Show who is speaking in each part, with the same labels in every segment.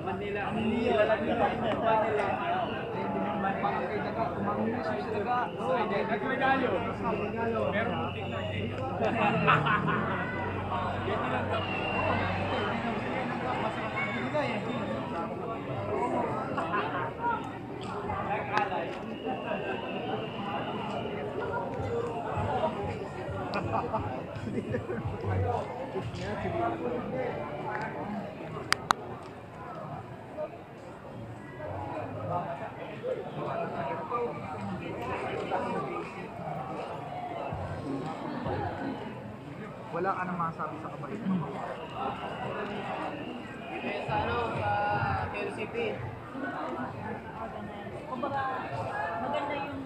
Speaker 1: Manila. Manila lang yun. Manila. Nagregalo. Pero muntik na eh. Yan lang daw.
Speaker 2: Wala ka nang masabi sa kabay.
Speaker 3: Sa KLCP.
Speaker 4: Kumbaga, maganda yung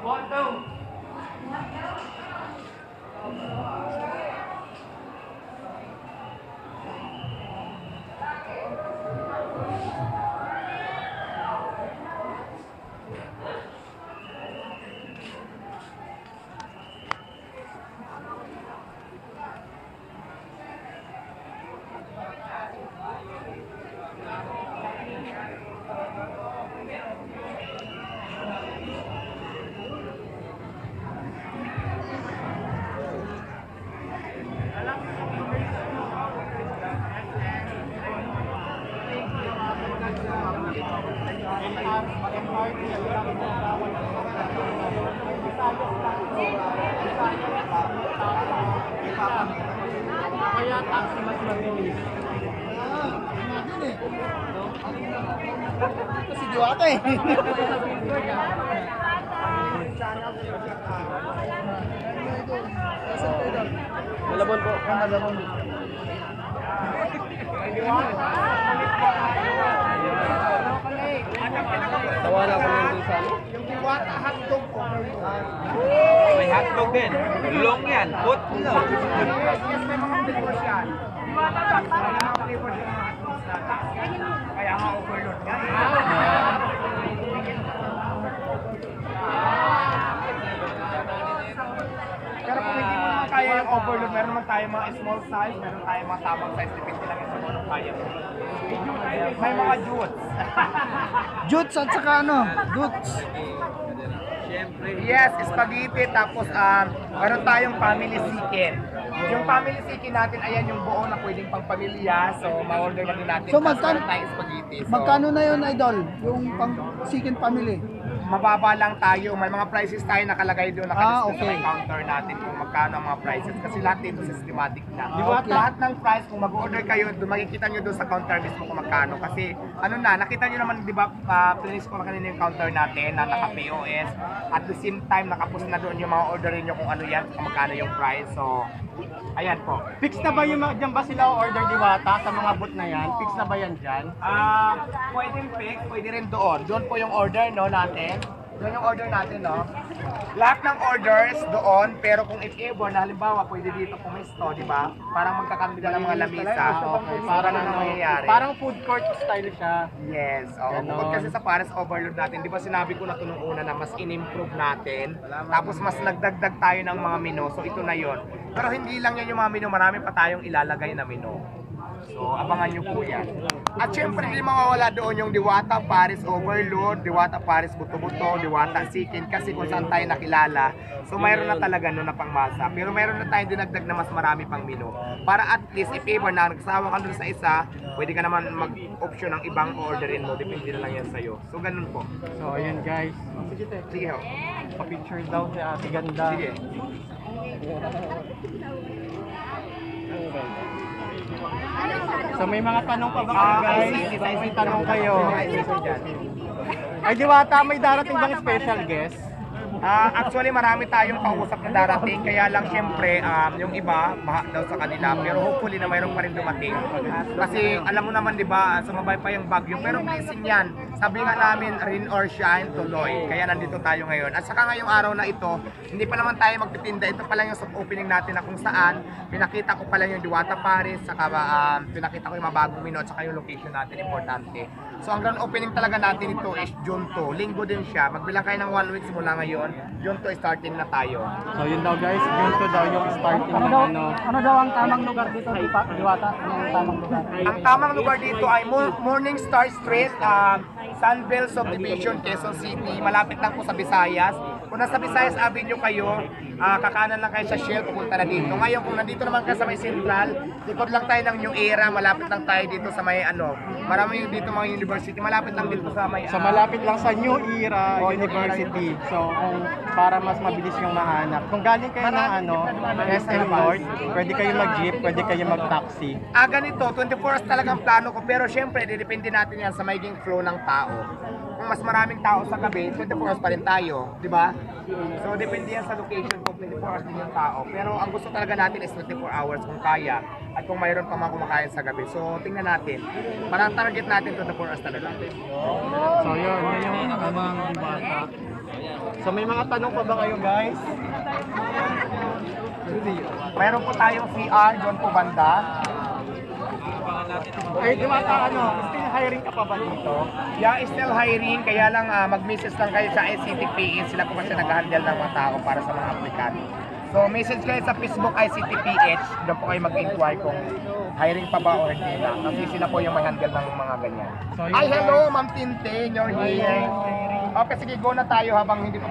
Speaker 1: Buat daw. Kaya taxi mas mabilis.
Speaker 2: Si Diwata eh.
Speaker 3: Malabon po.
Speaker 2: Malabon.
Speaker 3: Tawanan ko yung sa
Speaker 2: Yung Diwata hotdog po.
Speaker 1: May hotdog din. Long yan. Put long.
Speaker 2: Yes, may mga flavors yan. Diwata may mga flavors yung mga hotdogs natin. Kaya nga overload nga. Pero kung hindi mo naman kaya yung overload, meron naman tayo mga small size, meron tayo mga tamang size, depende lang yung sa kung kaya mo. May mga jutes.
Speaker 5: Jutes at saka ano? Jutes.
Speaker 1: Siyempre.
Speaker 2: Yes, spaghetti, tapos meron tayong family chicken. Yung family chicken natin, ayan yung buo na pwedeng pang pamilya, so ma-order na din natin.
Speaker 5: So,
Speaker 2: Tapos
Speaker 5: magkano-
Speaker 2: meron tayong spaghetti. So,
Speaker 5: Magkano na yun, Idol? Yung pang chicken family?
Speaker 2: mababa lang tayo, may mga prices tayo nakalagay doon, nakalista
Speaker 5: okay.
Speaker 2: sa counter natin kung magkano ang mga prices kasi lahat dito systematic na.
Speaker 5: okay.
Speaker 2: Lahat ng price kung mag-order kayo, doon makikita nyo doon sa counter mismo kung magkano kasi ano na, nakita nyo naman di ba, finish ko na kanina yung counter natin na naka-POS at the same time nakapost na doon yung mga orderin nyo kung ano yan, kung magkano yung price. So, ayan po.
Speaker 3: Fix na ba yung mga dyan ba sila order Diwata sa mga booth na yan? Fix na ba yan dyan?
Speaker 2: Pwedeng fix, pwede rin doon. Doon po yung order no natin. Doon yung order natin, no? Lahat ng orders doon, pero kung if ever, na halimbawa, pwede dito pumisto, di ba? Parang magkakambila ng mga lamisa.
Speaker 3: Okay,
Speaker 2: Parang ano mangyayari.
Speaker 3: Parang food court style siya.
Speaker 2: Yes, oo.
Speaker 3: Ganon.
Speaker 2: Bukod kasi sa Paris overload natin, di ba sinabi ko na ito nung una na mas in-improve natin, tapos mas nagdagdag tayo ng mga menu, so ito na yon. Pero hindi lang yan yung mga menu, marami pa tayong ilalagay na menu. So, abangan nyo po yan. At syempre, hindi mawawala doon yung Diwata Paris Overload, Diwata Paris Buto-Buto, Diwata Chicken, kasi kung saan tayo nakilala. So, mayroon na talaga noon na pangmasa. Pero mayroon na tayong dinagdag na mas marami pang menu. Para at least, if ever na nagsawa ka doon sa isa, pwede ka naman mag-option ng ibang orderin mo. Depende na lang yan sa'yo. So, ganun po.
Speaker 3: So, ayun guys. Sige, te.
Speaker 2: Sige ho.
Speaker 3: Pa-picture daw si Ate Ganda.
Speaker 2: Sige.
Speaker 3: So, may mga tanong pa ba kayo guys? Kung may tanong kayo. Ay, Diwata, may darating bang special guest?
Speaker 2: Actually, marami tayong kausap na darating, kaya lang syempre, yung iba, baha daw sa kanila, pero hopefully na mayroon pa rin dumating. Kasi alam mo naman, di ba, sumabay pa yung bagyo, pero blessing yan. Sabi nga namin, rain or shine, tuloy. Kaya nandito tayo ngayon. At saka ngayong araw na ito, hindi pa naman tayo magtitinda. Ito pa lang yung soft opening natin na kung saan, pinakita ko pa lang yung Diwata Paris, saka pinakita ko yung mga bagong menu, at saka yung location natin, importante. So, ang grand opening talaga natin ito is June 2. Linggo din siya. Magbilang kayo ng 1 week simula ngayon. ngayon, yun to starting na tayo.
Speaker 3: So yun daw guys, yun to daw yung starting
Speaker 5: Ano
Speaker 3: ng
Speaker 5: daw,
Speaker 3: ano.
Speaker 5: ano daw ang tamang lugar dito, Diwata? Ang tamang lugar.
Speaker 2: Ang tamang lugar dito ay Morning Star Street, Sunville Subdivision, Quezon City. Malapit lang po sa Visayas. Kung nasa Visayas Avenue kayo, kakanan lang kayo sa Shell, pupunta na dito. Ngayon, kung nandito naman kayo sa may Central, likod lang tayo ng New Era, malapit lang tayo dito sa may marami dito mga university, malapit lang dito sa may
Speaker 3: So malapit lang sa New Era
Speaker 2: Oh,
Speaker 3: University. So kung para mas mabilis yung mahanap. Kung galing kayo ng SM North, pwede kayo mag-jeep, pwede kayo mag-taxi.
Speaker 2: ganito, 24 hours talagang plano ko, pero syempre, depende natin yan sa magiging flow ng tao. Kung mas maraming tao sa gabi, 24 hours pa rin tayo, di ba? So, depende yan sa location kung 24 hours din yung tao. Pero ang gusto talaga natin is 24 hours kung kaya at kung mayroon pa mga kumakain sa gabi. So, tingnan natin. Parang target natin 24 hours talaga.
Speaker 3: So yun yung tamang Diwata. So may mga tanong pa ba kayo guys?
Speaker 2: Mayroon po tayong CR doon po banda.
Speaker 3: Ay Diwata, still hiring ka pa ba dito?
Speaker 2: Yeah, still hiring, kaya lang mag-message lang kayo sa ICTPH. Sila po kasi nag-handle ng mga tao para sa mga aplikante. So, message kayo sa Facebook ICTPH. Doon po kayo mag-inquire kung hiring pa ba o hindi na. Kasi sila po yung may handle ng mga ganyan.
Speaker 3: So, yun
Speaker 2: Ay,
Speaker 3: guys.
Speaker 2: hello, Ma'am Tinte, you're here. Okay, sige, go na tayo habang hindi pa